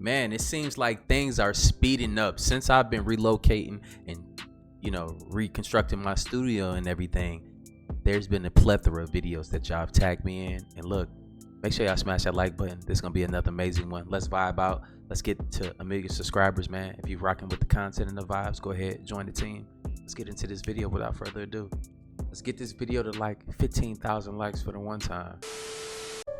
Man, it seems like things are speeding up since I've been relocating and, reconstructing my studio and everything. There's been a plethora of videos that y'all have tagged me in. And look, make sure y'all smash that like button. This is going to be another amazing one. Let's vibe out. Let's get to a million subscribers, man. If you're rocking with the content and the vibes, go ahead, join the team. Let's get into this video without further ado. Let's get this video to like 15,000 likes for the one time.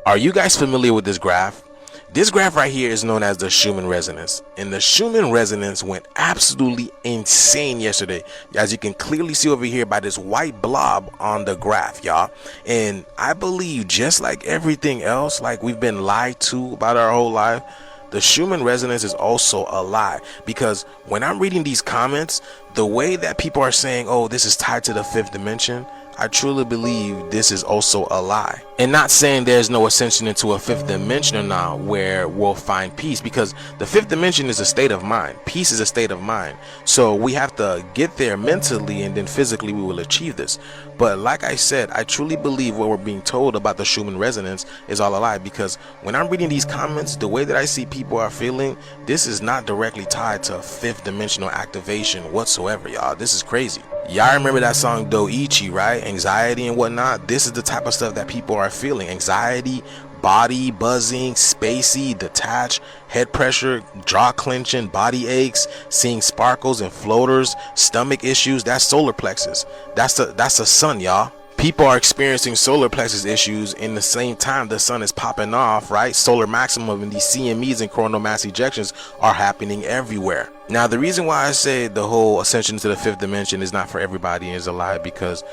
Are you guys familiar with this graph? This graph right here is known as the Schumann resonance, and the Schumann resonance went absolutely insane yesterday, as you can clearly see over here by this white blob on the graph, y'all. And I believe, just like everything else, like we've been lied to about our whole life, the Schumann resonance is also a lie. Because when I'm reading these comments, the way that people are saying, oh, this is tied to the fifth dimension, I truly believe this is also a lie. And not saying there's no ascension into a fifth dimension or not where we'll find peace, because the fifth dimension is a state of mind. Peace is a state of mind. So we have to get there mentally, and then physically we will achieve this. But like I said, I truly believe what we're being told about the Schumann resonance is all a lie, because when I'm reading these comments, the way that I see people are feeling, this is not directly tied to fifth dimensional activation whatsoever, y'all. This is crazy. Y'all remember that song Doichi, right? Anxiety and whatnot. This is the type of stuff that people are feeling. Anxiety, body buzzing, spacey, detached, head pressure, jaw clenching, body aches, seeing sparkles and floaters, stomach issues. That's solar plexus. That's the sun, y'all. People are experiencing solar plexus issues in the same time the sun is popping off, right? Solar maximum and these CMEs and coronal mass ejections are happening everywhere. Now, the reason why I say the whole ascension to the fifth dimension is not for everybody and is a lie, because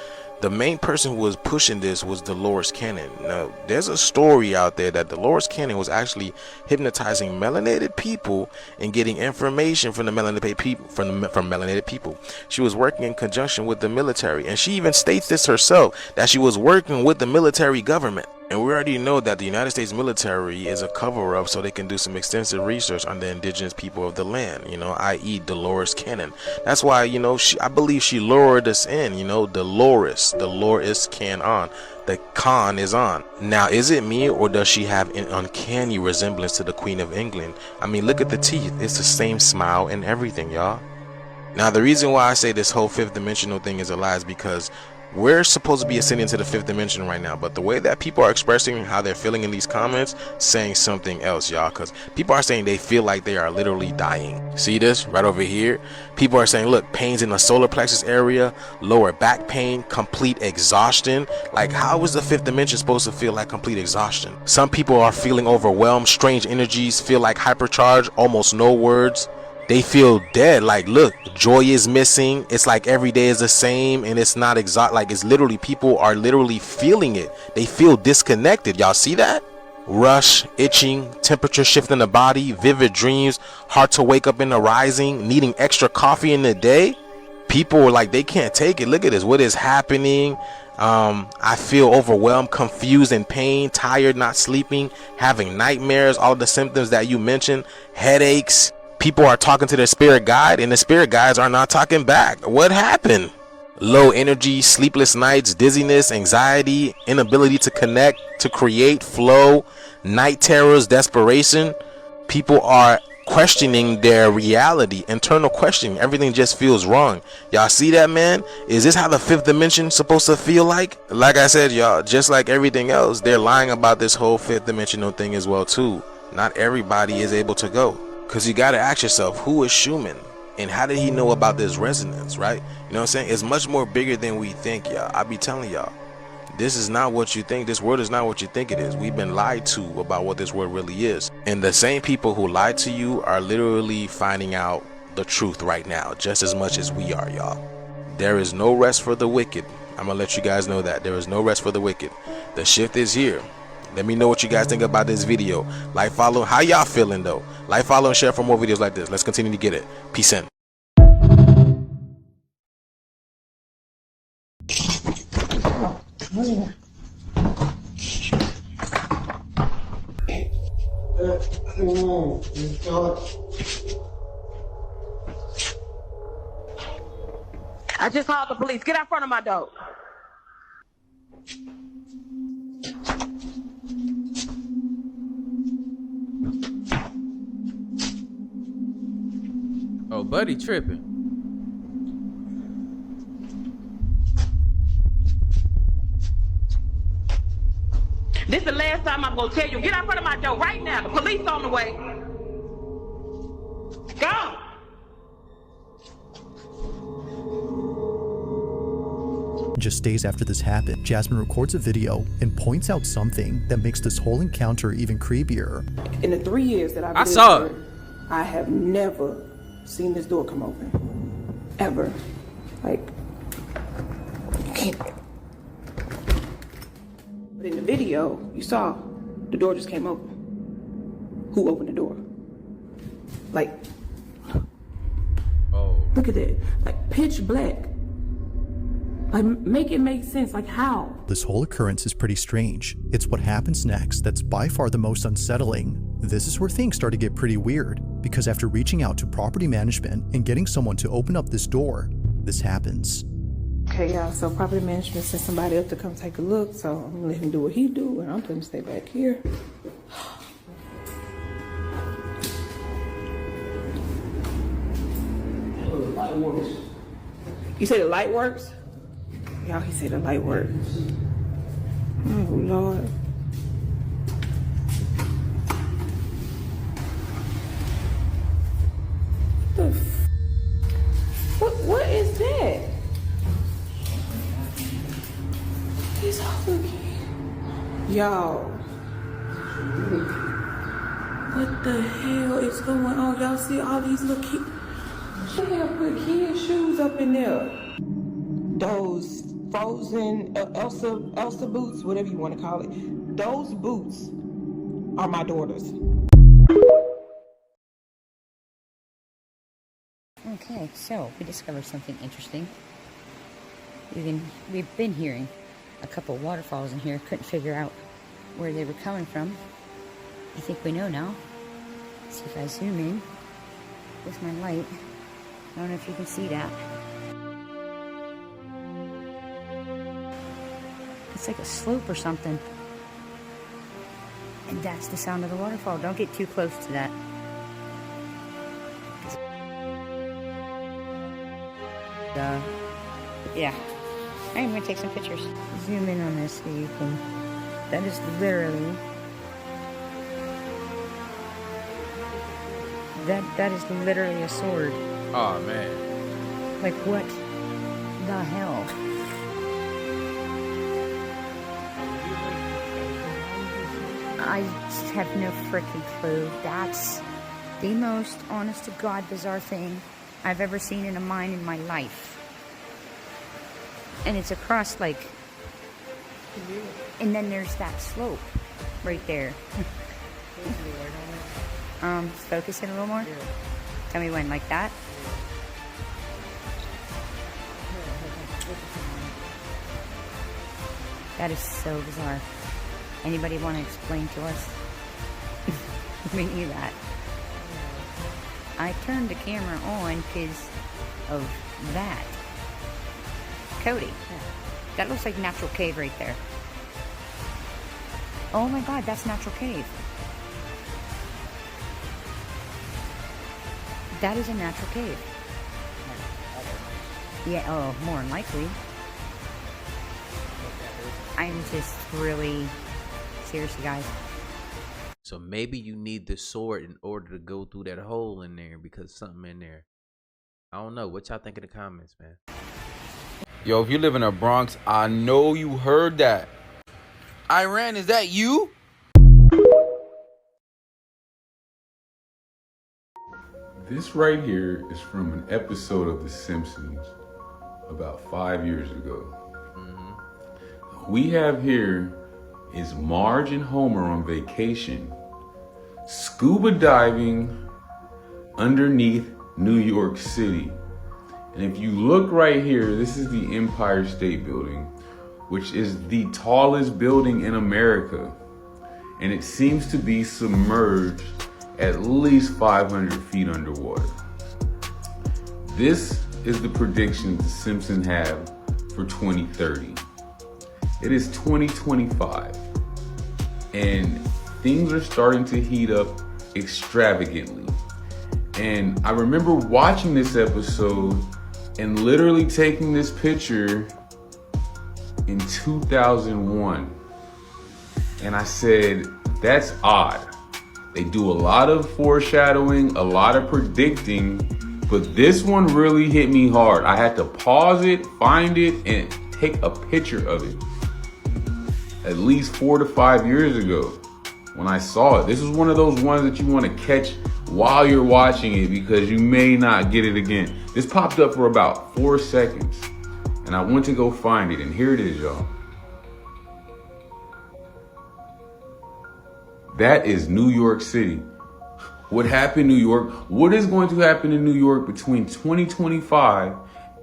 the main person who was pushing this was Dolores Cannon. Now, there's a story out there that Dolores Cannon was actually hypnotizing melanated people and getting information from the melanated people. From melanated people, she was working in conjunction with the military, and she even states this herself, that she was working with the military government. And we already know that the United States military is a cover-up so they can do some extensive research on the indigenous people of the land, i.e. Dolores Cannon. That's why, I believe she lured us in, Dolores Cannon. The con is on. Now, is it me, or does she have an uncanny resemblance to the Queen of England? I mean, look at the teeth. It's the same smile and everything, y'all. Now, the reason why I say this whole fifth dimensional thing is a lie is because we're supposed to be ascending to the fifth dimension right now, but the way that people are expressing how they're feeling in these comments, saying something else, y'all, because people are saying they feel like they are literally dying. See this right over here? People are saying, look, pains in the solar plexus area, lower back pain, complete exhaustion. Like, how is the fifth dimension supposed to feel like complete exhaustion? Some people are feeling overwhelmed, strange energies, feel like hypercharged, almost no words. They feel dead. Like, look, joy is missing. It's like every day is the same, and it's not like it's literally, people are literally feeling it. They feel disconnected. Y'all see that? Rush, itching, temperature shift in the body, vivid dreams, hard to wake up in the rising, needing extra coffee in the day. People are like, they can't take it. Look at this. What is happening? I feel overwhelmed, confused, and pain, tired, not sleeping, having nightmares, all the symptoms that you mentioned, headaches. People are talking to their spirit guide, and the spirit guides are not talking back. What happened? Low energy, sleepless nights, dizziness, anxiety, inability to connect, to create, flow, night terrors, desperation. People are questioning their reality, internal questioning. Everything just feels wrong. Y'all see that, man? Is this how the fifth dimension supposed to feel like? Like I said, y'all, just like everything else, they're lying about this whole fifth dimensional thing as well too. Not everybody is able to go. Because you got to ask yourself, who is Schumann? And how did he know about this resonance, right? You know what I'm saying? It's much more bigger than we think, y'all. I be telling y'all, this is not what you think. This world is not what you think it is. We've been lied to about what this world really is. And the same people who lied to you are literally finding out the truth right now, just as much as we are, y'all. There is no rest for the wicked. I'm going to let you guys know that. There is no rest for the wicked. The shift is here. Let me know what you guys think about this video. Like, follow. How y'all feeling though? Like, follow, and share for more videos like this. Let's continue to get it. Peace in. I just called the police. Get out front of my door. Oh, buddy tripping. This the last time I'm gonna tell you. Get out front of my door right now. The police on the way. Go. Just days after this happened, Jasmine records a video and points out something that makes this whole encounter even creepier. In the 3 years that I've I lived saw here, it. I have never seen this door come open. Ever. Like, can't. But in the video, you saw the door just came open. Who opened the door? Like, Oh. look at it. Like, pitch black. Like, make it make sense. Like, how? This whole occurrence is pretty strange. It's what happens next that's by far the most unsettling. This is where things start to get pretty weird, because after reaching out to property management and getting someone to open up this door, this happens. Okay, y'all, so property management sent somebody up to come take a look, so I'm gonna let him do what he do, and I'm gonna stay back here. You say the light works? Y'all, he said the light works. Oh, Lord. What is that? He's looking. Y'all. What the hell is going on? Y'all see all these little kids? They have put kids' shoes up in there. Those frozen Elsa boots, whatever you want to call it. Those boots are my daughter's. Okay, so we discovered something interesting. We've been hearing a couple waterfalls in here, couldn't figure out where they were coming from. I think we know now. See if I zoom in with my light. I don't know if you can see that. It's like a slope or something. And that's the sound of the waterfall. Don't get too close to that. Yeah. I'm gonna take some pictures. Zoom in on this so you can. That is literally. That is literally a sword. Oh man. Like what the hell? I just have no freaking clue. That's the most honest to God bizarre thing I've ever seen in a mine in my life. And it's across like, and then there's that slope right there. Focus it a little more. Tell me when, like that. That is so bizarre. Anybody want to explain to us? We need that. I turned the camera on because of that. Cody, that looks like natural cave right there. Oh my God, that's natural cave. That is a natural cave. Yeah, oh, more than likely. I'm just really, seriously guys. So maybe you need the sword in order to go through that hole in there because something in there. I don't know. What y'all think in the comments, man? Yo, if you live in the Bronx, I know you heard that. Iran, is that you? This right here is from an episode of The Simpsons about 5 years ago. We have here is Marge and Homer on vacation, scuba diving underneath New York City. And if you look right here, this is the Empire State Building, which is the tallest building in America. And it seems to be submerged at least 500 feet underwater. This is the prediction the Simpsons have for 2030. It is 2025, and things are starting to heat up extravagantly. And I remember watching this episode and literally taking this picture in 2001. And I said, that's odd. They do a lot of foreshadowing, a lot of predicting, but this one really hit me hard. I had to pause it, find it, and take a picture of it. At least 4 to 5 years ago when I saw it. This is one of those ones that you want to catch while you're watching it because you may not get it again. This popped up for about 4 seconds and I went to go find it, and here it is, y'all. That is New York City. What happened in New York? What is going to happen in New York between 2025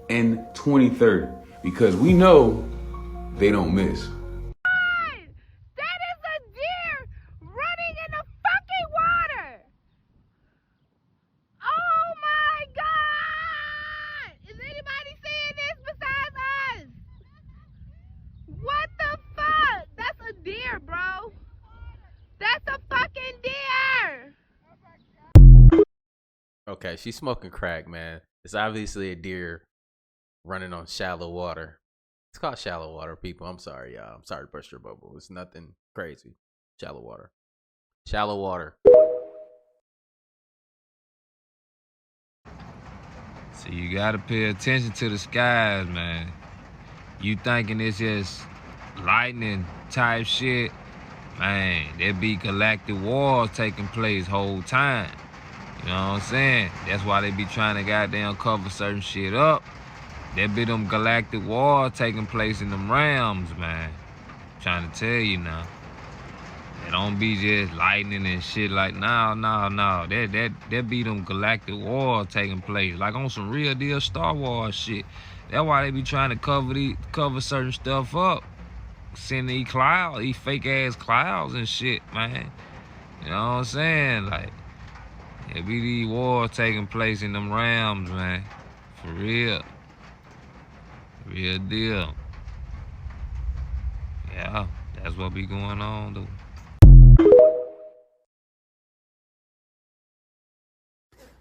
and 2030? Because we know they don't miss. That is a deer running in the fucking water. Oh my God! Is anybody seeing this besides us? What the fuck? That's a deer, bro. That's a fucking deer. Okay, she's smoking crack, man. It's obviously a deer running on shallow water. It's called shallow water, people. I'm sorry, y'all. I'm sorry to burst your bubble. It's nothing crazy. Shallow water. Shallow water. So you gotta pay attention to the skies, man. You thinking it's just lightning type shit? Man, there be galactic wars taking place whole time. You know what I'm saying? That's why they be trying to goddamn cover certain shit up. There be them galactic wars taking place in them realms, man. I'm trying to tell you now. They don't be just lightning and shit like, no. There be them galactic wars taking place. Like on some real deal Star Wars shit. That's why they be trying to cover certain stuff up. Send these clouds, these fake ass clouds and shit, man. You know what I'm saying? Like, there be these wars taking place in them realms, man. For real. Real deal. Yeah, that's what be going on, though.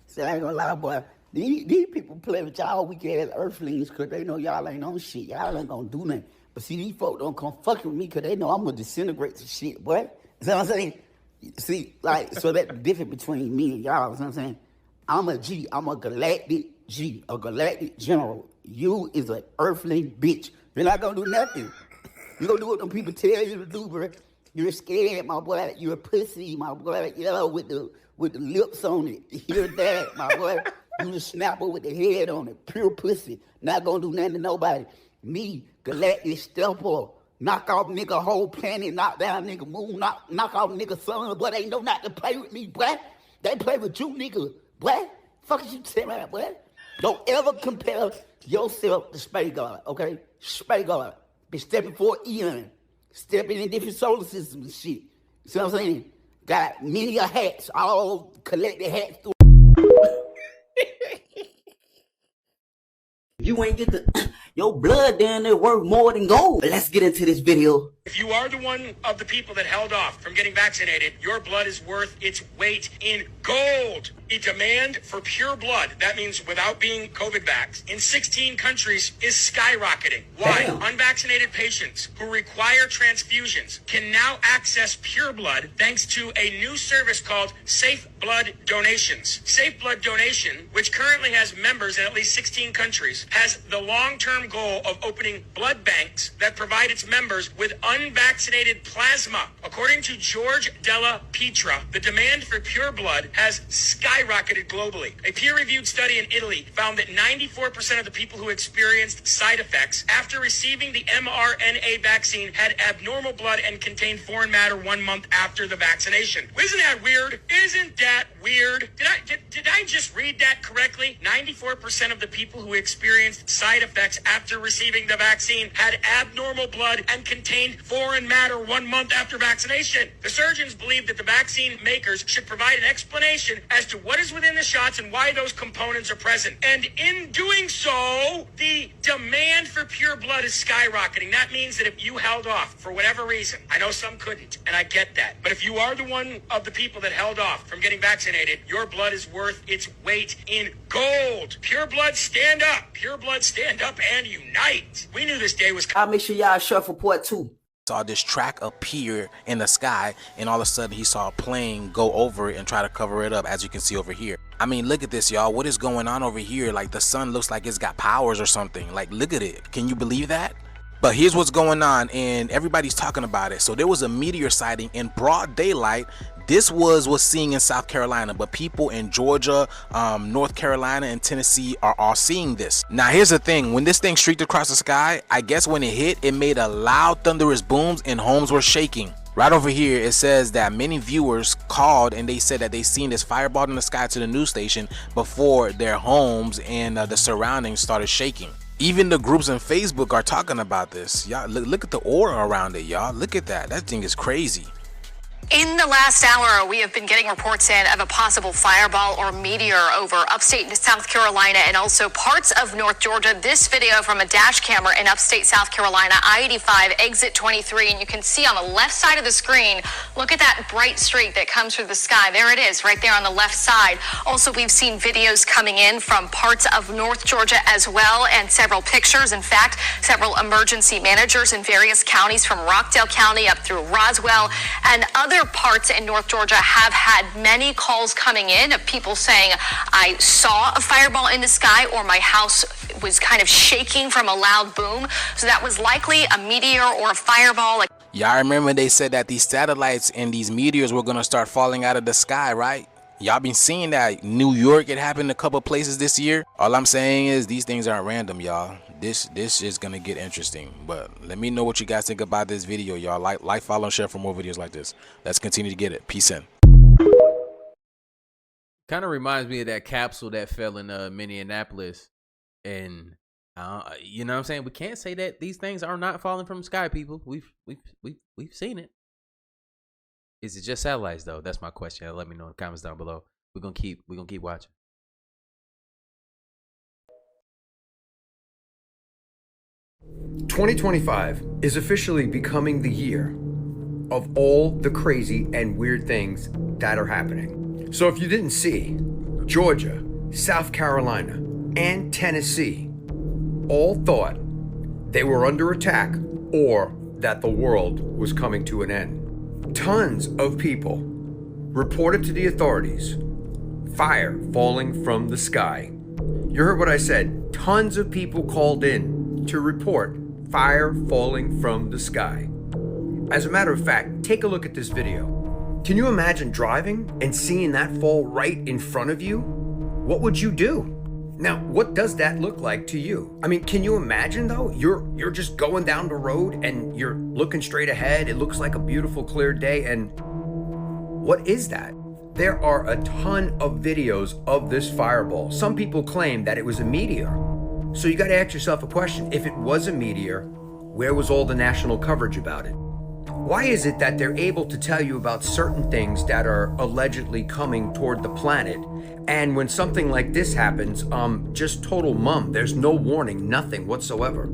See, I ain't gonna lie, boy. These people play with y'all weak ass earthlings because they know y'all ain't on shit. Y'all ain't gonna do nothing. But see, these folk don't come fucking with me because they know I'm gonna disintegrate some shit, boy. You know what I'm saying? See, like, so that's the difference between me and y'all. You know what I'm saying? I'm a G. I'm a galactic G, a galactic general. You is an earthling bitch. You're not gonna do nothing. You're gonna do what them people tell you to do, bro. You're scared, my boy. You're a pussy, my boy. You know, with the lips on it. Hear that, my boy. You the snapper with the head on it. Pure pussy. Not gonna do nothing to nobody. Me, galactic stepper. Knock off nigga whole planet, knock down nigga moon, knock off nigga sun, but they know not to play with me, boy. They play with you, nigga, boy. Fuck is you telling me, boy? Don't ever compare yourself to Space God, okay? Space God. Been stepping for eon. Stepping in different solar systems and shit. You see what I'm saying? Got many hats, all collected hats through. You ain't get the your blood down there worth more than gold. But let's get into this video. If you are the one of the people that held off from getting vaccinated, your blood is worth its weight in gold. The demand for pure blood, that means without being COVID vaxxed, in 16 countries is skyrocketing. Why? Damn. Unvaccinated patients who require transfusions can now access pure blood thanks to a new service called Safe Blood Donations. Safe Blood Donation, which currently has members in at least 16 countries, has the long-term goal of opening blood banks that provide its members with unvaccinated plasma. According to George Della Pietra, the demand for pure blood has skyrocketed globally. A peer-reviewed study in Italy found that 94% of the people who experienced side effects after receiving the mRNA vaccine had abnormal blood and contained foreign matter 1 month after the vaccination. Isn't that weird? Isn't that weird? Did I just read that correctly? 94% of the people who experienced side effects after receiving the vaccine had abnormal blood and contained foreign matter 1 month after vaccination. The surgeons believe that the vaccine makers should provide an explanation as to what is within the shots and why those components are present. And in doing so, the demand for pure blood is skyrocketing. That means that if you held off for whatever reason, I know some couldn't, and I get that, but if you are the one of the people that held off from getting vaccinated, your blood is worth its weight in gold. Pure blood, stand up. Pure blood, stand up and unite. We knew this day was I'll make sure y'all shuffle part 2. Saw this track appear in the sky, and all of a sudden he saw a plane go over it and try to cover it up, as you can see over here. I mean, look at this, y'all. What is going on over here? Like, the sun looks like it's got powers or something. Like, look at it. Can you believe that? But here's what's going on, and everybody's talking about it. So there was a meteor sighting in broad daylight. This was seen in South Carolina, but people in Georgia, North Carolina, and Tennessee are all seeing this. Now, here's the thing. When this thing streaked across the sky, I guess when it hit, it made a loud, thunderous booms, and homes were shaking. Right over here, it says that many viewers called, and they said that they seen this fireball in the sky to the news station before their homes and the surroundings started shaking. Even the groups on Facebook are talking about this. Y'all, look at the aura around it, y'all. Look at that. That thing is crazy. In the last hour, we have been getting reports in of a possible fireball or meteor over upstate South Carolina and also parts of North Georgia. This video from a dash camera in upstate South Carolina, I-85, exit 23, and you can see on the left side of the screen, look at that bright streak that comes through the sky. There it is, right there on the left side. Also, we've seen videos coming in from parts of North Georgia as well, and several pictures. In fact, several emergency managers in various counties from Rockdale County up through Roswell and other parts in North Georgia have had many calls coming in of people saying, I saw a fireball in the sky, or my house was kind of shaking from a loud boom. So that was likely a meteor or a fireball. Y'all remember they said that these satellites and these meteors were gonna start falling out of the sky, right? Y'all been seeing that. New York, it happened a couple places this year. All I'm saying is these things aren't random, y'all. This is gonna get interesting. But let me know what you guys think about this video, y'all. Like, follow, and share for more videos like this. Let's continue to get it. Peace in. Kind of reminds me of that capsule that fell in Minneapolis, and you know what I'm saying. We can't say that these things are not falling from the sky, people. We've seen it. Is it just satellites though? That's my question. Let me know in the comments down below. We're gonna keep watching. "2025 is officially becoming the year of all the crazy and weird things that are happening. So if you didn't see, Georgia, South Carolina, and Tennessee all thought they were under attack or that the world was coming to an end. Tons of people reported to the authorities fire falling from the sky. You heard what I said. Tons of people called in to report fire falling from the sky. As a matter of fact, take a look at this video. Can you imagine driving and seeing that fall right in front of you? What would you do? Now, what does that look like to you? I mean, can you imagine though? You're just going down the road and you're looking straight ahead. It looks like a beautiful clear day, and what is that? There are a ton of videos of this fireball. Some people claim that it was a meteor. So you got to ask yourself a question. If it was a meteor, where was all the national coverage about it? Why is it that they're able to tell you about certain things that are allegedly coming toward the planet, and when something like this happens, just total mum, there's no warning, nothing whatsoever?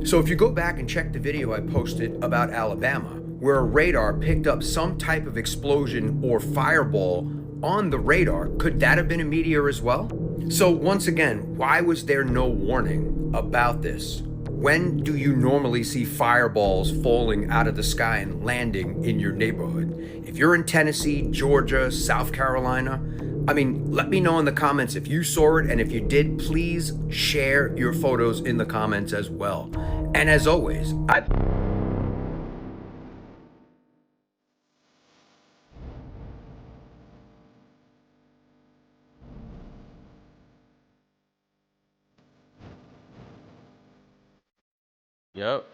So if you go back and check the video I posted about Alabama, where a radar picked up some type of explosion or fireball on the radar, could that have been a meteor as well? So once again, why was there no warning about this? When do you normally see fireballs falling out of the sky and landing in your neighborhood? If you're in Tennessee, Georgia, South Carolina, I mean, let me know in the comments if you saw it, and if you did, please share your photos in the comments as well. And as always, Yep.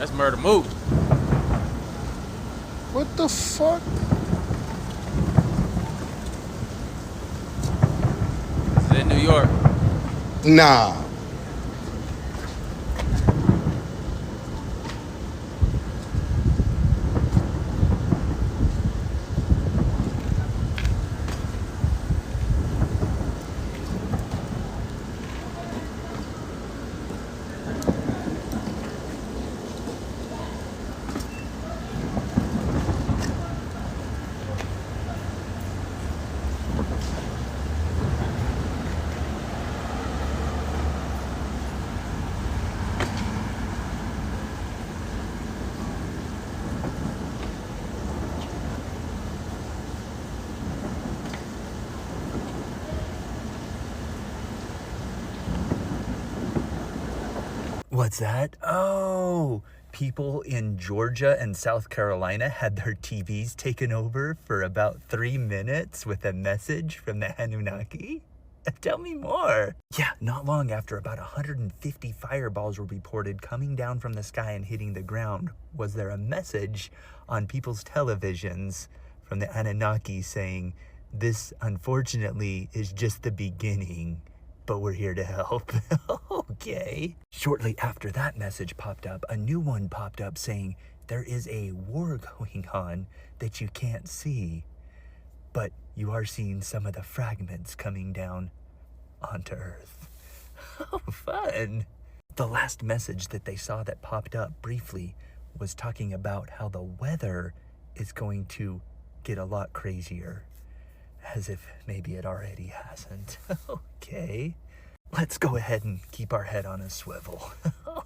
That's Murder Mook. What the fuck? This is in New York. Nah. What's that? Oh, people in Georgia and South Carolina had their TVs taken over for about 3 minutes with a message from the Anunnaki? Tell me more. Yeah, not long after about 150 fireballs were reported coming down from the sky and hitting the ground, was there a message on people's televisions from the Anunnaki saying, "This, unfortunately, is just the beginning, but we're here to help." Okay. Shortly after that message popped up, a new one popped up saying, "There is a war going on that you can't see, but you are seeing some of the fragments coming down onto Earth." Oh, fun. The last message that they saw that popped up briefly was talking about how the weather is going to get a lot crazier, as if maybe it already hasn't. Okay. Let's go ahead and keep our head on a swivel.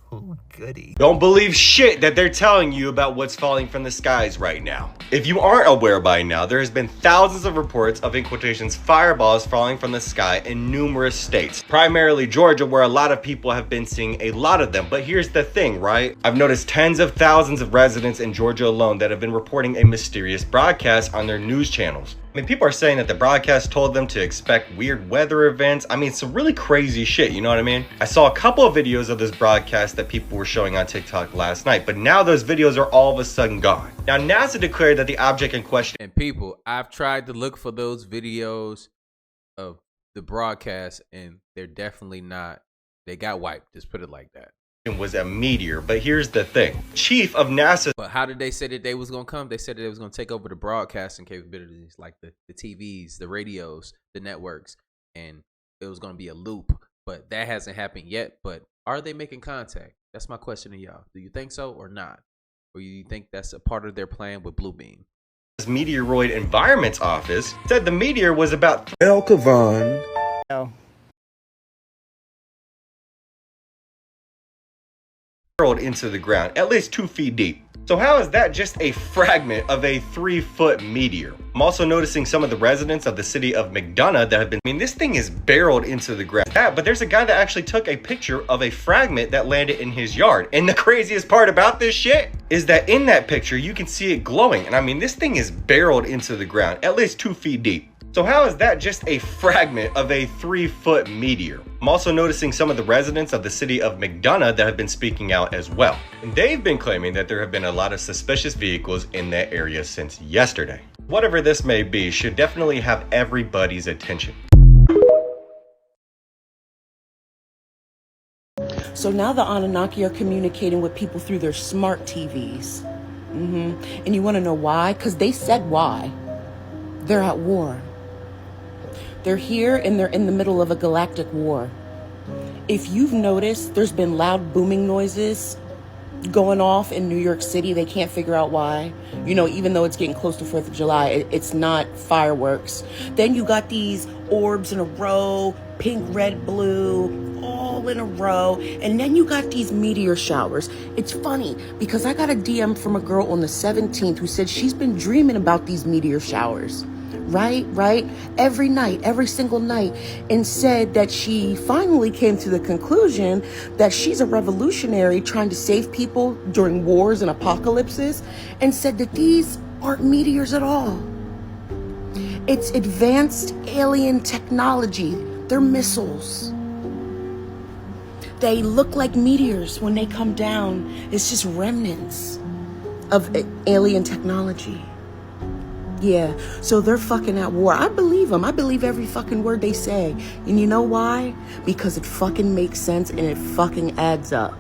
Oh, goody. Don't believe shit that they're telling you about what's falling from the skies right now. If you aren't aware by now, there has been thousands of reports of, in quotations, fireballs falling from the sky in numerous states. Primarily Georgia, where a lot of people have been seeing a lot of them. But here's the thing, right? I've noticed tens of thousands of residents in Georgia alone that have been reporting a mysterious broadcast on their news channels. I mean, people are saying that the broadcast told them to expect weird weather events. I mean, some really crazy shit, you know what I mean? I saw a couple of videos of this broadcast that people were showing on TikTok last night, but now those videos are all of a sudden gone. Now, NASA declared that the object in question... And people, I've tried to look for those videos of the broadcast, and they're definitely not. They got wiped, just put it like that. ...was a meteor, but here's the thing. Chief of NASA... But how did they say that they was going to come? They said that they was going to take over the broadcasting capabilities, like the TVs, the radios, the networks, and it was going to be a loop. But that hasn't happened yet. But are they making contact? That's my question to y'all. Do you think so or not? Or you think that's a part of their plan with Bluebeam? Meteoroid Environments Office said the meteor was about... El Cavan. into the ground, at least 2 feet deep. So how is that just a fragment of a 3-foot meteor? I'm also noticing some of the residents of the city of McDonough that have been... I mean, this thing is barreled into the ground. But there's a guy that actually took a picture of a fragment that landed in his yard. And the craziest part about this shit is that in that picture, you can see it glowing. And I mean, this thing is barreled into the ground, at least 2 feet deep. So how is that just a fragment of a 3-foot meteor? I'm also noticing some of the residents of the city of McDonough that have been speaking out as well. And they've been claiming that there have been a lot of suspicious vehicles in that area since yesterday. Whatever this may be should definitely have everybody's attention. So now the Anunnaki are communicating with people through their smart TVs. And you want to know why? Because they said why. They're at war. They're here and they're in the middle of a galactic war. If you've noticed, there's been loud booming noises going off in New York City. They can't figure out why. You know, even though it's getting close to 4th of July, it's not fireworks. Then you got these orbs in a row, pink, red, blue, all in a row. And then you got these meteor showers. It's funny because I got a DM from a girl on the 17th who said she's been dreaming about these meteor showers. Right? Every night, every single night, and said that she finally came to the conclusion that she's a revolutionary trying to save people during wars and apocalypses, and said that these aren't meteors at all. It's advanced alien technology. They're missiles. they look like meteors when they come down. It's just remnants of alien technology. Yeah, so they're fucking at war. I believe them. I believe every fucking word they say. And you know why? Because it fucking makes sense and it fucking adds up.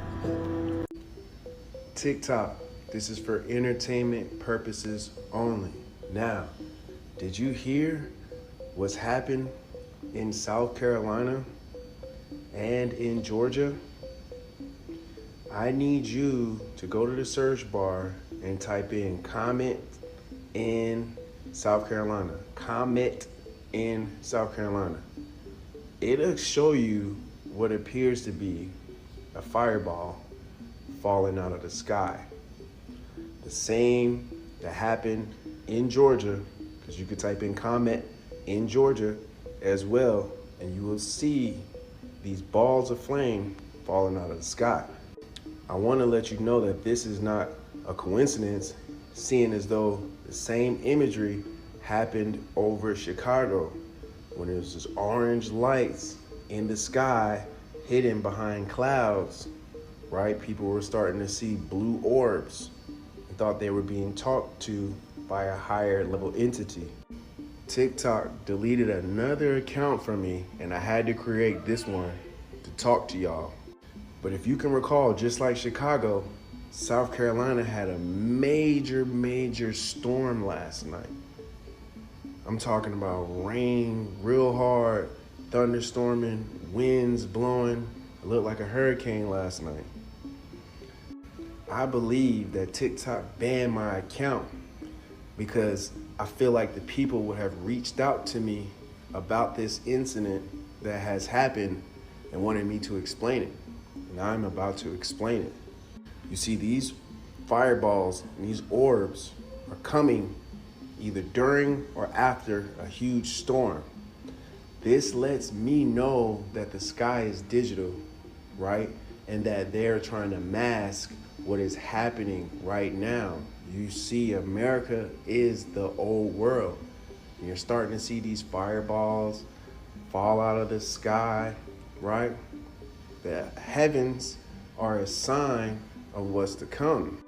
TikTok, this is for entertainment purposes only. Now, did you hear what's happened in South Carolina and in Georgia? I need you to go to the search bar and type in comment in South Carolina. Comment in South Carolina. It'll show you what appears to be a fireball falling out of the sky. The same that happened in Georgia, because you could type in comment in Georgia as well, and you will see these balls of flame falling out of the sky. I want to let you know that this is not a coincidence, seeing as though the same imagery happened over Chicago when there was just orange lights in the sky hidden behind clouds, right? People were starting to see blue orbs and thought they were being talked to by a higher level entity. TikTok deleted another account from me, and I had to create this one to talk to y'all. But if you can recall, just like Chicago, South Carolina had a major storm last night. I'm talking about rain real hard, thunderstorming, winds blowing. It looked like a hurricane last night. I believe that TikTok banned my account because I feel like the people would have reached out to me about this incident that has happened and wanted me to explain it. And I'm about to explain it. You see, these fireballs and these orbs are coming either during or after a huge storm. This lets me know that the sky is digital, right? And that they're trying to mask what is happening right now. You see, America is the old world. And you're starting to see these fireballs fall out of the sky, right? The heavens are a sign of what's to come.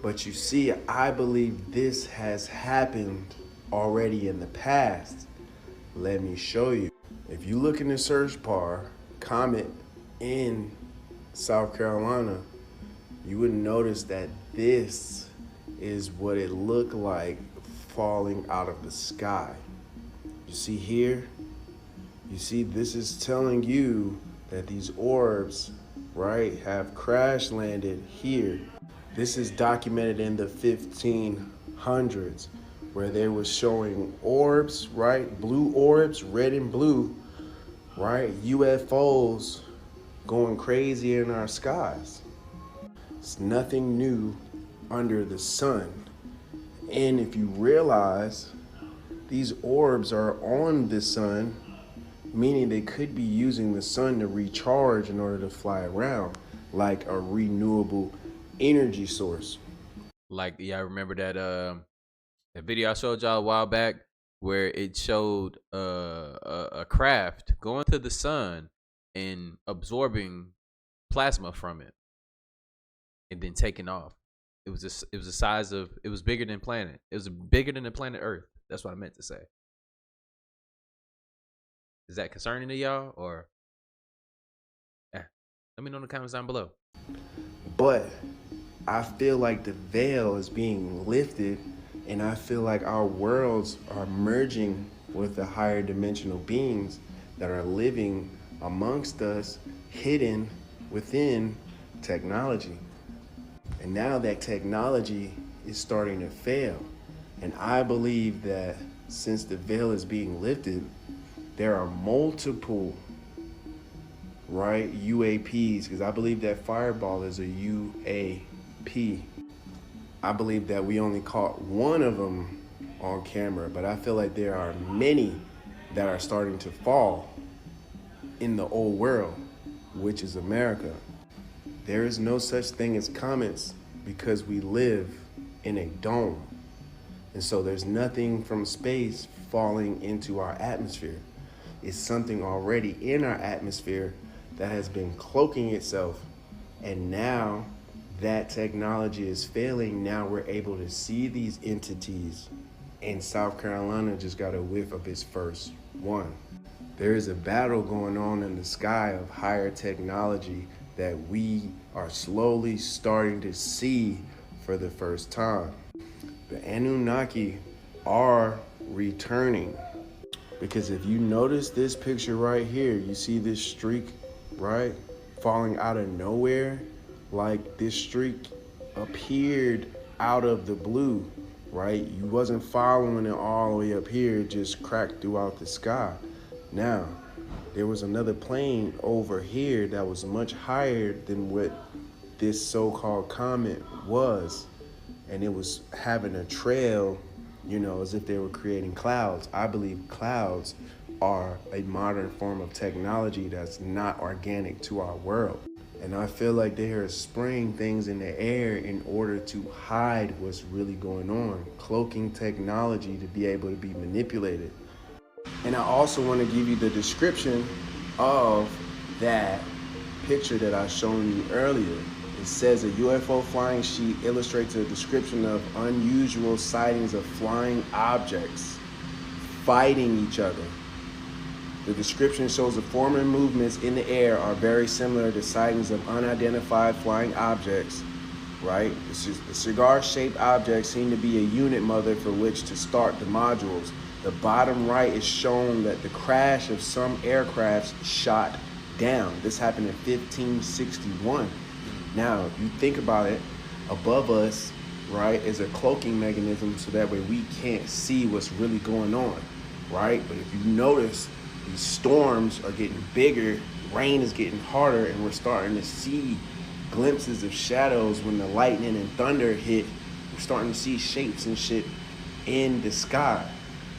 But you see, I believe this has happened already in the past. Let me show you. If you look in the search bar, comment in South Carolina, you would notice that this is what it looked like falling out of the sky. You see here? You see, this is telling you that these orbs, right, have crash landed here. This is documented in the 1500s, where they were showing orbs, right, blue orbs, red and blue, right, UFOs going crazy in our skies. It's nothing new under the sun. And if you realize these orbs are on the sun, meaning they could be using the sun to recharge in order to fly around, like a renewable energy source. Like, yeah, I remember that video I showed y'all a while back where it showed a craft going to the sun and absorbing plasma from it and then taking off. It was the size of, it was bigger than planet. It was bigger than the planet Earth. That's what I meant to say. Is that concerning to y'all, or let me know in the comments down below. But I feel like the veil is being lifted, and I feel like our worlds are merging with the higher dimensional beings that are living amongst us, hidden within technology. And now that technology is starting to fail. And I believe that since the veil is being lifted, there are multiple, right, UAPs, because I believe that fireball is a UAP. I believe that we only caught one of them on camera, but I feel like there are many that are starting to fall in the old world, which is America. There is no such thing as comets because we live in a dome. And so there's nothing from space falling into our atmosphere. It's something already in our atmosphere that has been cloaking itself. And now that technology is failing. Now we're able to see these entities. And South Carolina just got a whiff of its first one. There is a battle going on in the sky of higher technology that we are slowly starting to see for the first time. The Anunnaki are returning. Because if you notice this picture right here, you see this streak, right? Falling out of nowhere. Like this streak appeared out of the blue, right? You wasn't following it all the way up here, it just cracked throughout the sky. Now, there was another plane over here that was much higher than what this so-called comet was. And it was having a trail, you know, as if they were creating clouds. I believe clouds are a modern form of technology that's not organic to our world. And I feel like they are spraying things in the air in order to hide what's really going on, cloaking technology to be able to be manipulated. And I also want to give you the description of that picture that I shown you earlier. It says a UFO flying sheet illustrates a description of unusual sightings of flying objects fighting each other. The description shows the form and movements in the air are very similar to sightings of unidentified flying objects, right? The cigar-shaped objects seem to be a unit mother for which to start the modules. The bottom right is shown that the crash of some aircrafts shot down. This happened in 1561. Now, if you think about it, above us, right, is a cloaking mechanism so that way we can't see what's really going on, right? But if you notice, these storms are getting bigger, rain is getting harder, and we're starting to see glimpses of shadows when the lightning and thunder hit. We're starting to see shapes and shit in the sky.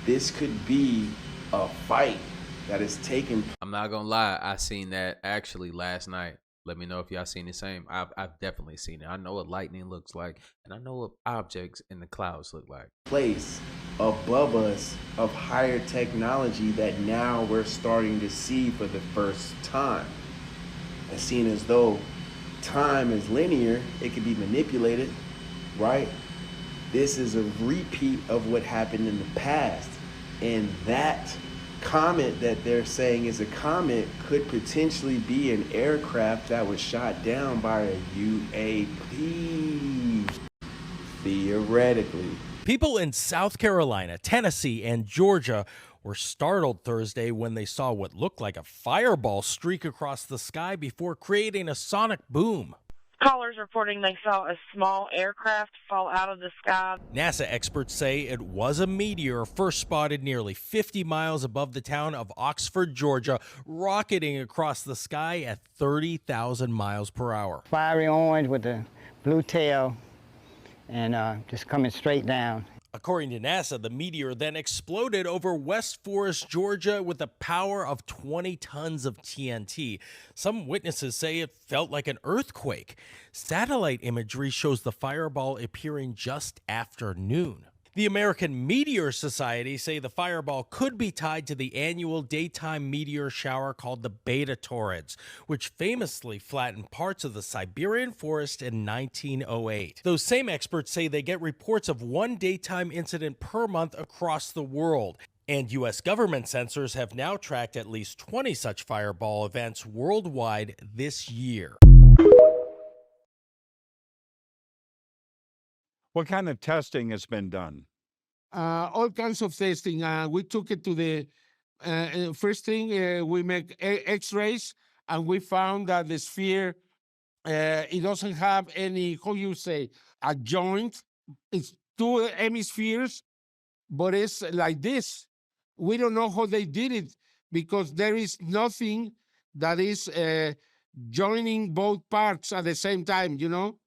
This could be a fight that is taking. I'm not gonna lie, I seen that actually last night. Let me know if y'all seen the same. I've definitely seen it. I know what lightning looks like, and I know what objects in the clouds look like. Place above us of higher technology that now we're starting to see for the first time. And seeing as though time is linear, it can be manipulated, right? This is a repeat of what happened in the past. And that comet that they're saying is a comet could potentially be an aircraft that was shot down by a UAP. Theoretically. People in South Carolina, Tennessee, and Georgia were startled Thursday when they saw what looked like a fireball streak across the sky before creating a sonic boom. Callers reporting they saw a small aircraft fall out of the sky. NASA experts say it was a meteor first spotted nearly 50 miles above the town of Oxford, Georgia, rocketing across the sky at 30,000 miles per hour. Fiery orange with a blue tail and just coming straight down. According to NASA, the meteor then exploded over West Forest, Georgia, with a power of 20 tons of TNT. Some witnesses say it felt like an earthquake. Satellite imagery shows the fireball appearing just after noon. The American Meteor Society say the fireball could be tied to the annual daytime meteor shower called the Beta Torrids, which famously flattened parts of the Siberian forest in 1908. Those same experts say they get reports of one daytime incident per month across the world. And U.S. government sensors have now tracked at least 20 such fireball events worldwide this year. What kind of testing has been done? All kinds of testing. We took it to the first thing, we make X-rays, and we found that the sphere, it doesn't have any, how you say, a joint. It's two hemispheres, but it's like this. We don't know how they did it because there is nothing that is joining both parts at the same time, you know?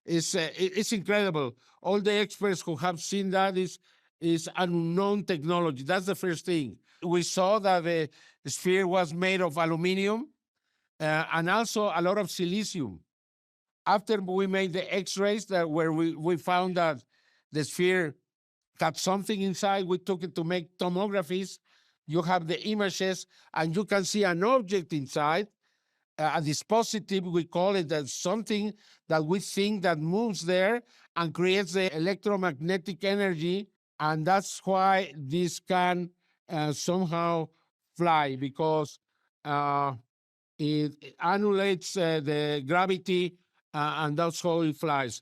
It's incredible. All the experts who have seen that is unknown technology. That's the first thing. We saw that the sphere was made of aluminum and also a lot of silicium. After we made the X-rays where we found that the sphere had something inside, we took it to make tomographies. You have the images and you can see an object inside. a dispositive, we call it, that something that we think that moves there and creates the electromagnetic energy, and that's why this can somehow fly, because it annulates the gravity, and that's how it flies.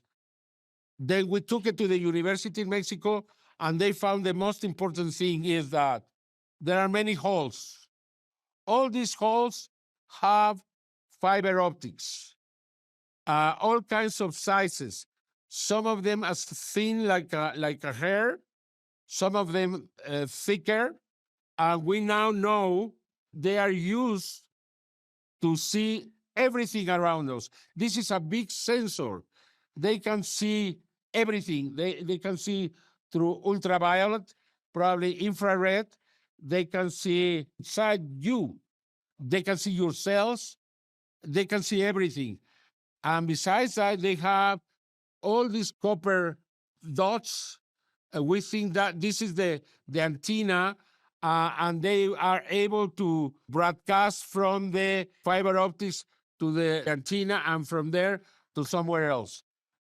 Then we took it to the university in Mexico, and they found the most important thing is that there are many holes. All these holes have fiber optics, all kinds of sizes. Some of them as thin like a hair, some of them thicker, and we now know they are used to see everything around us. This is a big sensor. They can see everything. They can see through ultraviolet, probably infrared. They can see inside you. They can see your cells. They can see everything. And besides that, they have all these copper dots. We think that this is the antenna, and they are able to broadcast from the fiber optics to the antenna, and from there to somewhere else.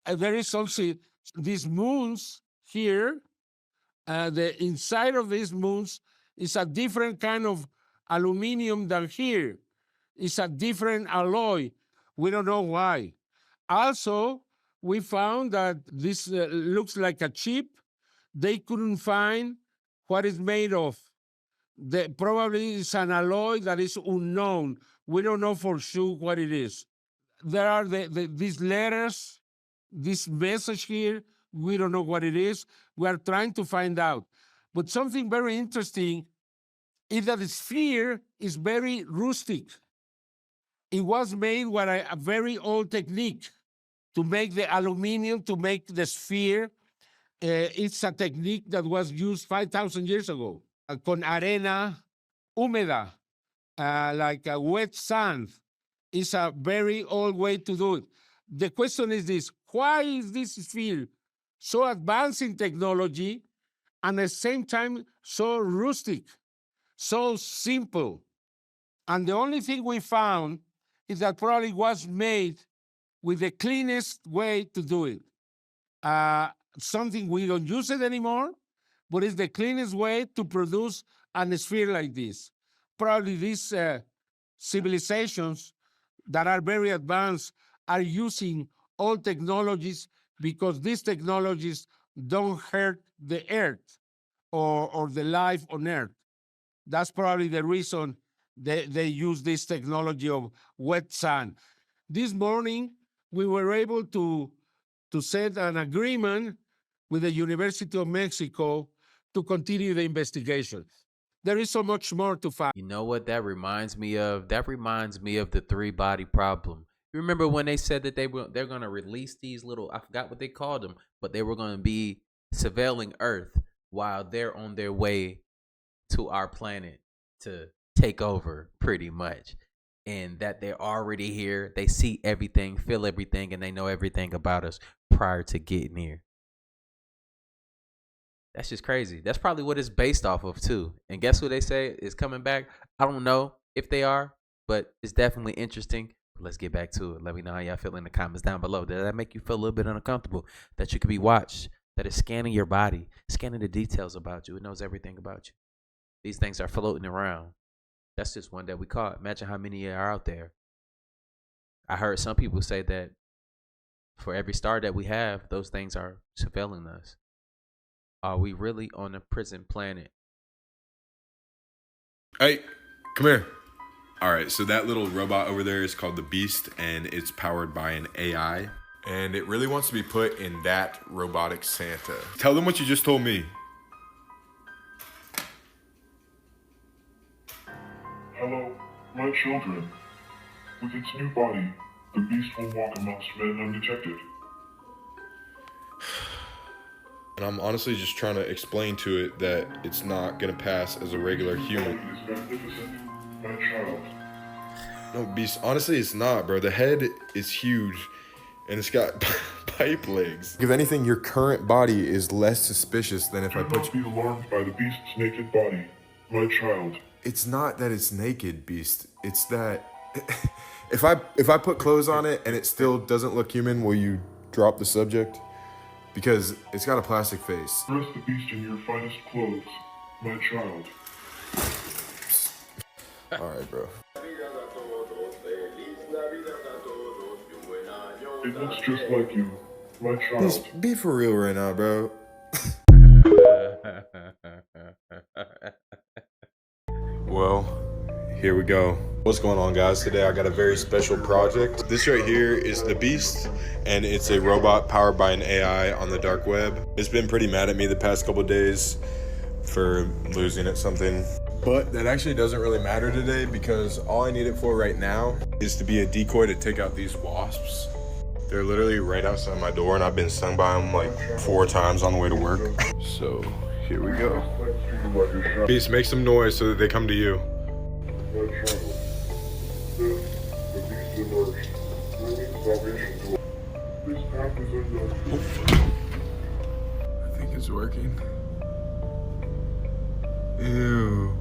And there is also these moons here. The inside of these moons is a different kind of aluminum than here. It's a different alloy. We don't know why. Also, we found that this looks like a chip. They couldn't find what it's made of. Probably it's an alloy that is unknown. We don't know for sure what it is. There are these letters, this message here. We don't know what it is. We are trying to find out. But something very interesting is that the sphere is very rustic. It was made with a very old technique to make the aluminum, to make the sphere. It's a technique that was used 5,000 years ago. Con arena húmeda, like a wet sand. It's a very old way to do it. The question is this: why is this sphere so advanced in technology and at the same time so rustic, so simple? And the only thing we found is that probably was made with the cleanest way to do it. Something we don't use it anymore, but it's the cleanest way to produce a sphere like this. Probably these civilizations that are very advanced are using old technologies because these technologies don't hurt the earth or the life on earth. That's probably the reason they use this technology of wet sand. This morning, we were able to set an agreement with the University of Mexico to continue the investigation. There is so much more to find. You know what that reminds me of? That reminds me of the 3-body problem. You remember when they said that they're going to release these little, I forgot what they called them, but they were going to be surveilling Earth while they're on their way to our planet to take over, pretty much. And that they're already here. They see everything, feel everything, and they know everything about us prior to getting here. That's just crazy. That's probably what it's based off of, too. And guess who they say is coming back? I don't know if they are, but it's definitely interesting. Let's get back to it. Let me know how y'all feel in the comments down below. Did that make you feel a little bit uncomfortable? That you could be watched? That is scanning your body, scanning the details about you. It knows everything about you. These things are floating around. That's just one that we caught. Imagine how many are out there. I heard some people say that for every star that we have, those things are surveilling us. Are we really on a prison planet? Hey, come here. All right, so that little robot over there is called the Beast, and it's powered by an AI. And it really wants to be put in that robotic Santa. Tell them what you just told me. Hello, my children. With its new body, the Beast will walk amongst men undetected. And I'm honestly just trying to explain to it that it's not going to pass as a regular human. It is magnificent, my child. No, Beast, honestly, it's not, bro. The head is huge, and it's got pipe legs. If anything, your current body is less suspicious than if I put you... Do not be alarmed by the Beast's naked body, my child. It's not that it's naked, Beast. It's that If I put clothes on it and it still doesn't look human, will you drop the subject? Because it's got a plastic face. Dress the beast in your finest clothes, my child. Alright, bro. It looks just like you, my child. Just be for real right now, bro. Well, here we go. What's going on, guys? Today I got a very special project. This right here is the Beast, and it's a robot powered by an AI on the dark web. It's been pretty mad at me the past couple days for losing at something. But that actually doesn't really matter today, because all I need it for right now is to be a decoy to take out these wasps. They're literally right outside my door, and I've been stung by them like 4 times on the way to work. So here we go. Beast, make some noise so that they come to you. I think it's working. Ew.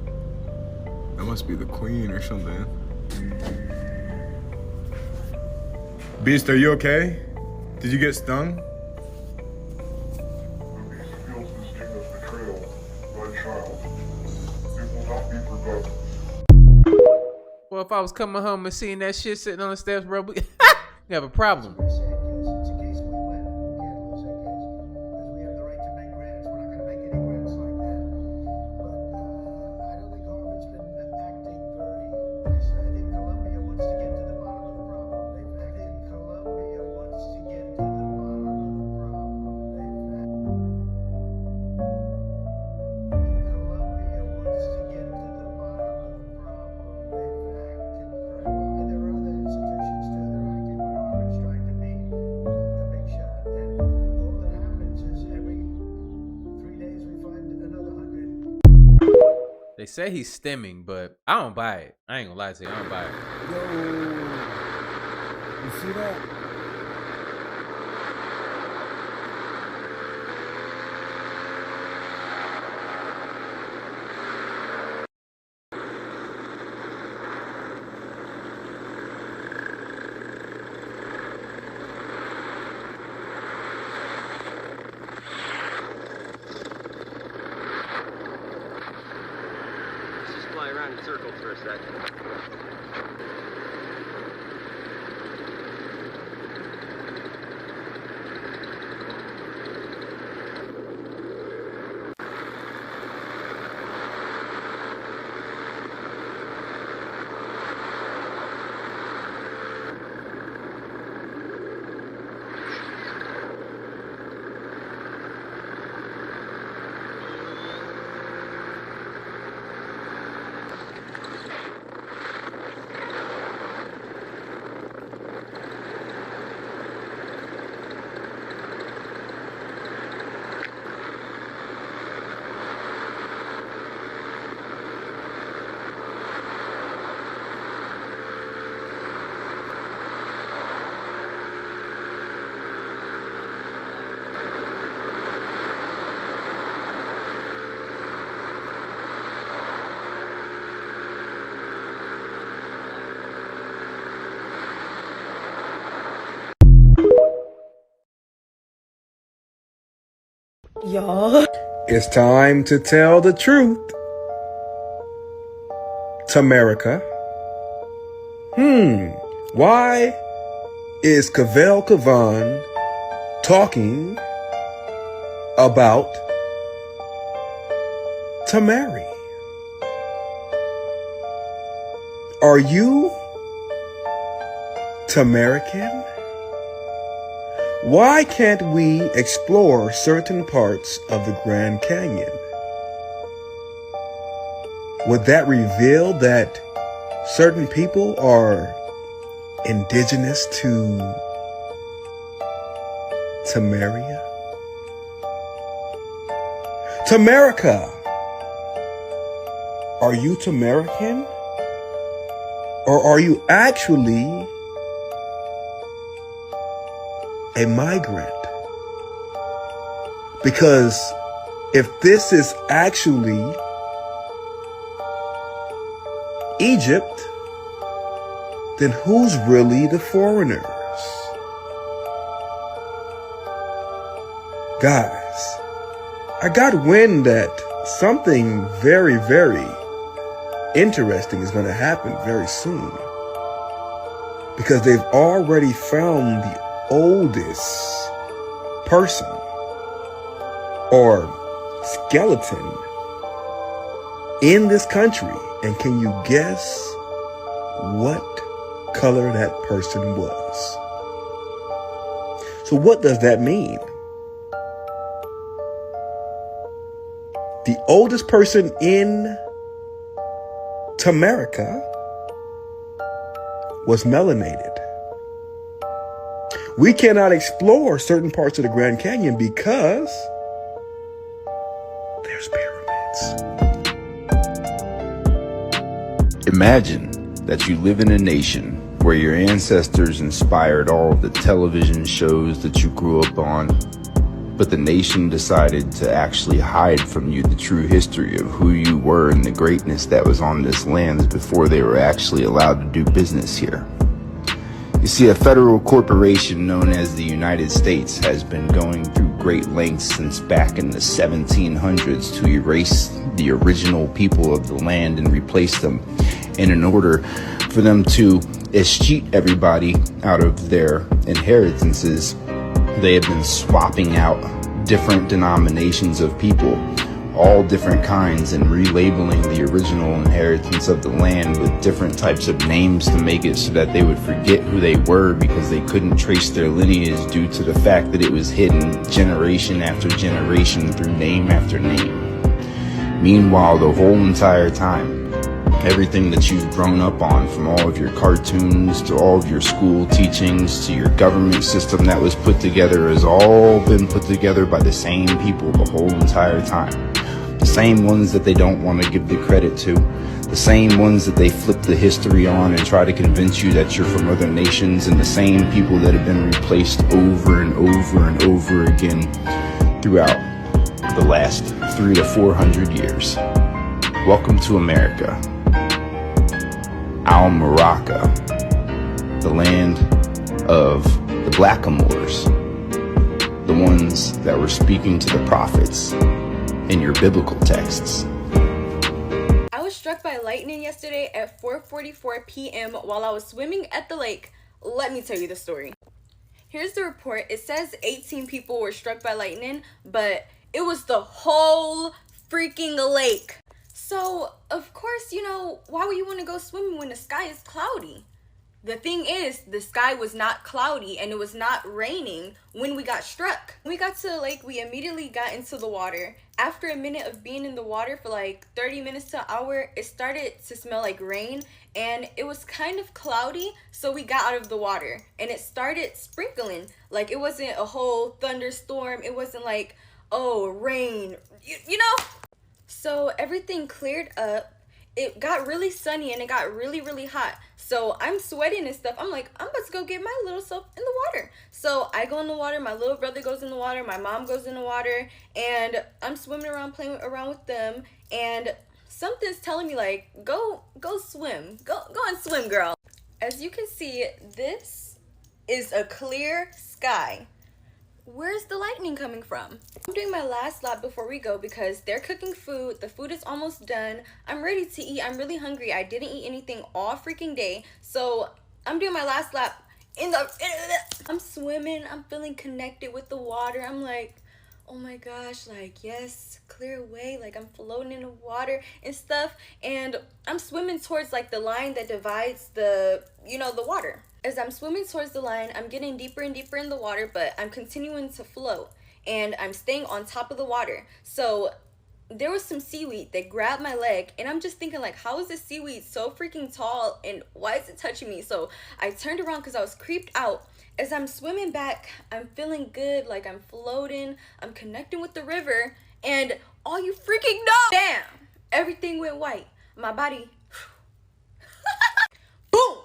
That must be the queen or something. Beast, are you okay? Did you get stung? Well, if I was coming home and seeing that shit sitting on the steps, bro, we have a problem. They say he's stemming, but I don't buy it. I ain't gonna lie to you, I don't buy it. You see that? Fly around in circles for a second. Y'all. It's time to tell the truth. Tamerica. Why is Cavell Kavan talking about Tamari? Are you Tamerican? Why can't we explore certain parts of the Grand Canyon? Would that reveal that certain people are indigenous to Tamaria? Tamerica! Are you Tamerican? Or are you actually a migrant? Because if this is actually Egypt, then who's really the foreigners? Guys, I got wind that something very, very interesting is going to happen very soon. Because they've already found the oldest person or skeleton in this country. And can you guess what color that person was? So what does that mean? The oldest person in Tamerica was melanated. We cannot explore certain parts of the Grand Canyon because there's pyramids. Imagine that you live in a nation where your ancestors inspired all of the television shows that you grew up on, but the nation decided to actually hide from you the true history of who you were and the greatness that was on this land before they were actually allowed to do business here. You see, a federal corporation known as the United States has been going through great lengths since back in the 1700s to erase the original people of the land and replace them. And in order for them to escheat everybody out of their inheritances, they have been swapping out different denominations of people, all different kinds, and relabeling the original inheritance of the land with different types of names to make it so that they would forget who they were because they couldn't trace their lineage due to the fact that it was hidden generation after generation through name after name. Meanwhile, the whole entire time, everything that you've grown up on, from all of your cartoons to all of your school teachings to your government system that was put together, has all been put together by the same people the whole entire time. The same ones that they don't want to give the credit to, the same ones that they flip the history on and try to convince you that you're from other nations, and the same people that have been replaced over and over and over again throughout the last 300 to 400 years. Welcome to America. Al-Maraka, the land of the Blackamoors, the ones that were speaking to the prophets in your biblical texts. I was struck by lightning yesterday at 4:44 p.m. while I was swimming at the lake. Let me tell you the story. Here's the report. It says 18 people were struck by lightning, but it was the whole freaking lake. So, of course, why would you want to go swimming when the sky is cloudy? The thing is, the sky was not cloudy and it was not raining when we got struck. When we got to the lake, we immediately got into the water. After a minute of being in the water for like 30 minutes to an hour, it started to smell like rain and it was kind of cloudy, so we got out of the water and it started sprinkling. Like, it wasn't a whole thunderstorm. It wasn't like, oh, rain, you know? So everything cleared up. It got really sunny and it got really, really hot. So I'm sweating and stuff. I'm like, I'm about to go get my little self in the water. So I go in the water. My little brother goes in the water. My mom goes in the water. And I'm swimming around, playing around with them. And something's telling me, like, go swim. Go and swim, girl. As you can see, this is a clear sky. Where's the lightning coming from? I'm doing my last lap before we go because they're cooking food. The food is almost done. I'm ready to eat. I'm really hungry. I didn't eat anything all freaking day. So I'm doing my last lap I'm swimming. I'm feeling connected with the water. I'm like, oh my gosh, like, yes, clear away. Like, I'm floating in the water and stuff. And I'm swimming towards like the line that divides the water. As I'm swimming towards the line, I'm getting deeper and deeper in the water, but I'm continuing to float and I'm staying on top of the water. So there was some seaweed that grabbed my leg and I'm just thinking, like, how is this seaweed so freaking tall and why is it touching me? So I turned around because I was creeped out. As I'm swimming back, I'm feeling good, like I'm floating, I'm connecting with the river, and all you freaking know, bam, everything went white. My body, boom.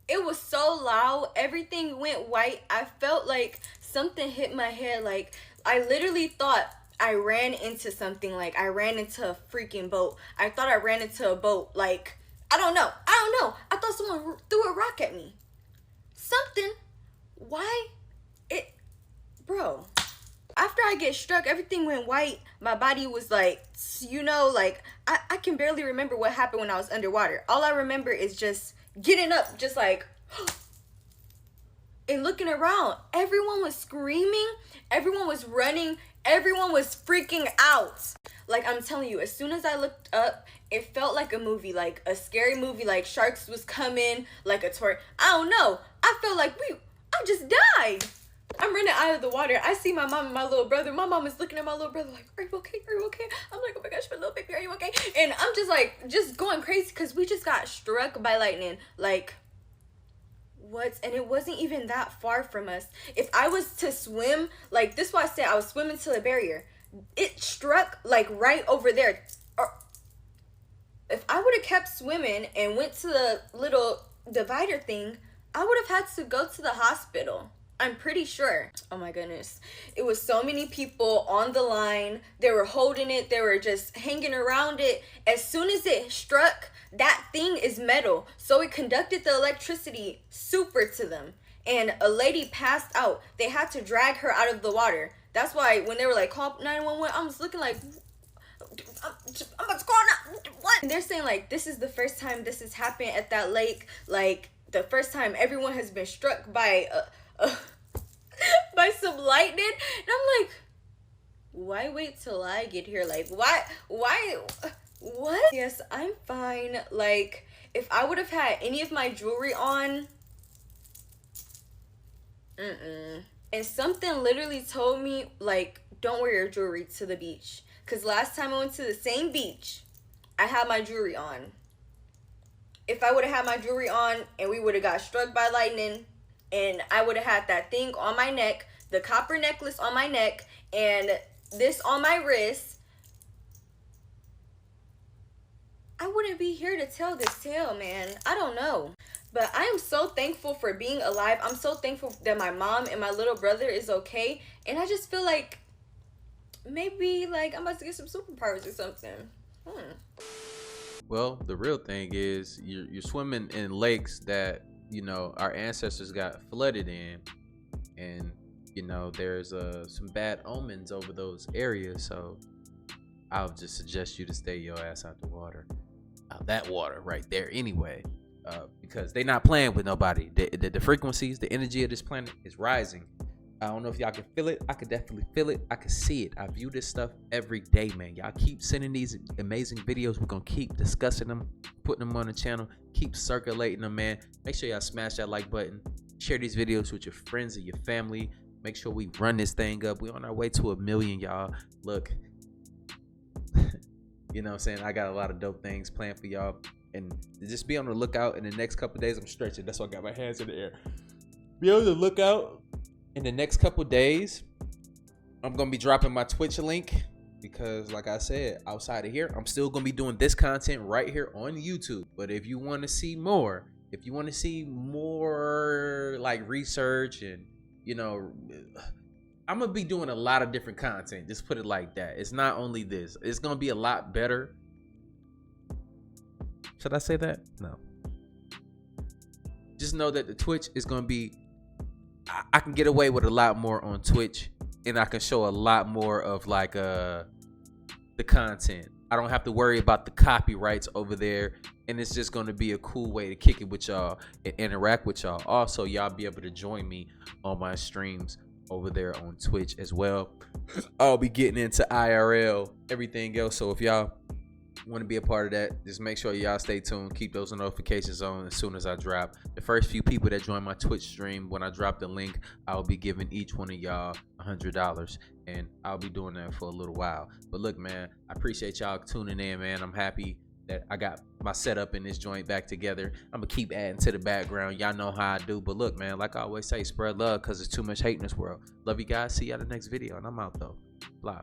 It was so loud. Everything went white. I felt like something hit my head. Like, I literally thought I ran into something. Like, I ran into a freaking boat. I thought I ran into a boat. Like, I don't know. I thought someone threw a rock at me. Something. Why? Bro. After I get struck, everything went white. My body was like, I can barely remember what happened when I was underwater. All I remember is just getting up, just like, and looking around. Everyone was screaming. Everyone was running. Everyone was freaking out. Like, I'm telling you, as soon as I looked up, it felt like a movie, like a scary movie, like sharks was coming, like a tornado. I don't know. I felt like I just died. I'm running out of the water. I see my mom and my little brother. My mom is looking at my little brother like, are you okay? Are you okay? I'm like, oh my gosh, my little baby, are you okay? And I'm just like, just going crazy because we just got struck by lightning. Like, what? And it wasn't even that far from us. If I was to swim, like, this is why I said I was swimming to the barrier. It struck like right over there. If I would have kept swimming and went to the little divider thing, I would have had to go to the hospital. I'm pretty sure. Oh my goodness. It was so many people on the line. They were holding it. They were just hanging around it. As soon as it struck, that thing is metal. So it conducted the electricity super to them. And a lady passed out. They had to drag her out of the water. That's why when they were like, call 911, I was looking like, I'm about to call now. What? And they're saying like, this is the first time this has happened at that lake. Like, the first time everyone has been struck by by some lightning. And I'm like, why wait till I get here? Like, why what? Yes, I'm fine. Like, if I would have had any of my jewelry on, and something literally told me, like, don't wear your jewelry to the beach. Because last time I went to the same beach, I had my jewelry on. If I would have had my jewelry on and we would have got struck by lightning, and I would have had that thing on my neck, the copper necklace on my neck, and this on my wrist, I wouldn't be here to tell this tale, man. I don't know. But I am so thankful for being alive. I'm so thankful that my mom and my little brother is okay. And I just feel like maybe like I'm about to get some superpowers or something. Well, the real thing is you're swimming in lakes that, you know, our ancestors got flooded in, and you know there's some bad omens over those areas. So I'll just suggest you to stay your ass out the water, out that water right there anyway, because they not playing with nobody. The frequencies, the energy of this planet is rising. I don't know if y'all can feel it. I could definitely feel it. I can see it. I view this stuff every day, man. Y'all keep sending these amazing videos. We're gonna keep discussing them, putting them on the channel, keep circulating them, man. Make sure y'all smash that like button. Share these videos with your friends and your family. Make sure we run this thing up. We're on our way to 1 million, y'all. Look, you know what I'm saying? I got a lot of dope things planned for y'all. And just be on the lookout in the next couple days. I'm stretching. That's why I got my hands in the air. Be on the lookout. In the next couple days, I'm going to be dropping my Twitch link because, like I said, outside of here, I'm still going to be doing this content right here on YouTube. But if you want to see more, like research and, you know, I'm going to be doing a lot of different content. Just put it like that. It's not only this. It's going to be a lot better. Should I say that? No. Just know that the Twitch is going to be, I can get away with a lot more on Twitch, and I can show a lot more of like the content. I don't have to worry about the copyrights over there, and it's just going to be a cool way to kick it with y'all and interact with y'all. Also, y'all be able to join me on my streams over there on Twitch as well. I'll be getting into IRL, everything else. So if y'all want to be a part of that, just make sure y'all stay tuned. Keep those notifications on as soon as I drop. The first few people that join my Twitch stream, when I drop the link, I'll be giving each one of y'all $100, and I'll be doing that for a little while. But look, man, I appreciate y'all tuning in, man. I'm happy that I got my setup in this joint back together. I'm gonna keep adding to the background. Y'all know how I do. But look, man, like I always say, spread love because there's too much hate in this world. Love you guys. See y'all in the next video, and I'm out though. Blah.